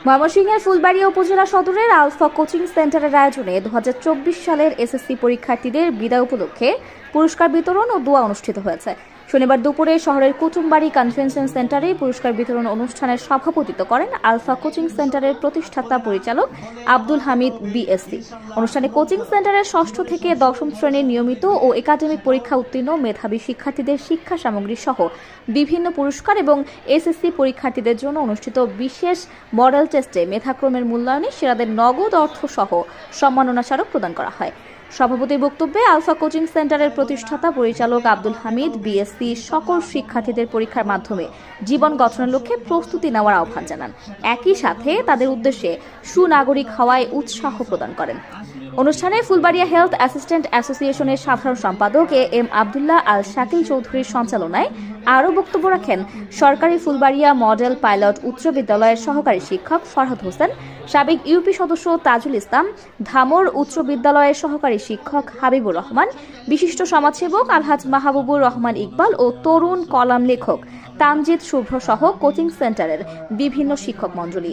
ময়মনসিংহের ফুলবাড়িয়া উপজেলা সদরের আলফা কোচিং সেন্টারের আয়োজনে 2024 সালের এসএসসি পরীক্ষার্থীদের বিদায় উপলক্ষে পুরস্কার বিতরণ ও দোয়া অনুষ্ঠিত হয়েছে। শনিবার দুপুরে শহরের কুটুমবাড়ি কনভেনশন সেন্টারে পুরস্কার বিতরণ অনুষ্ঠানের সভাপতিত্ব করেন আলফা কোচিং সেন্টারের প্রতিষ্ঠাতা পরিচালক আব্দুল হামিদ বিএসসি। অনুষ্ঠানে কোচিং সেন্টারের 6ষ্ঠ থেকে 10ম শ্রেণীর নিয়মিত ও একাডেমিক পরীক্ষা উত্তীর্ণ মেধাবী শিক্ষার্থীদের শিক্ষা সামগ্রী সহ বিভিন্ন পুরস্কার এবং এসএসসি পরীক্ষার্থীদের জন্য অনুষ্ঠিত বিশেষ মডেল টেস্টে মেধাক্রমের মূল্যায়নে সেরাদের নগদ অর্থ সহ সম্মাননা স্মারক প্রদান করা হয়। সভাপতির বক্তব্যে আলফা কোচিং সেন্টারের প্রতিষ্ঠাতা পরিচালক আব্দুল হামিদ বিএসসি সকল শিক্ষার্থীদের পরীক্ষার মাধ্যমে জীবন গঠনের লক্ষ্যে প্রস্তুতি নেওয়ার আহ্বান জানান। একই সাথে তাদের উদ্দেশ্যে সুনাগরিক হওয়ায় উৎসাহ প্রদান করেন। অনুষ্ঠানে ফুলবাড়িয়া হেলথ অ্যাসিস্ট্যান্ট অ্যাসোসিয়েশনের সাধারণ সম্পাদক এম আব্দুল্লাহ আল শাকিল চৌধুরীর সঞ্চালনায় আরও বক্তব্য রাখেন সরকারি ফুলবাড়িয়া মডেল পাইলট উচ্চ বিদ্যালয়ের সহকারী শিক্ষক ফরহাদ হোসেন, সাবেক ইউপি সদস্য তাজুল ইসলাম, ধামর উচ্চ বিদ্যালয়ের সহকারী শিক্ষক হাবিবুর রহমান, বিশিষ্ট সমাজসেবক আলহাজ মাহবুবুর রহমান ইকবাল ও তরুণ কলাম লেখক তামজিদ শুভ্র সহ কোচিং সেন্টারের বিভিন্ন শিক্ষক মণ্ডলী।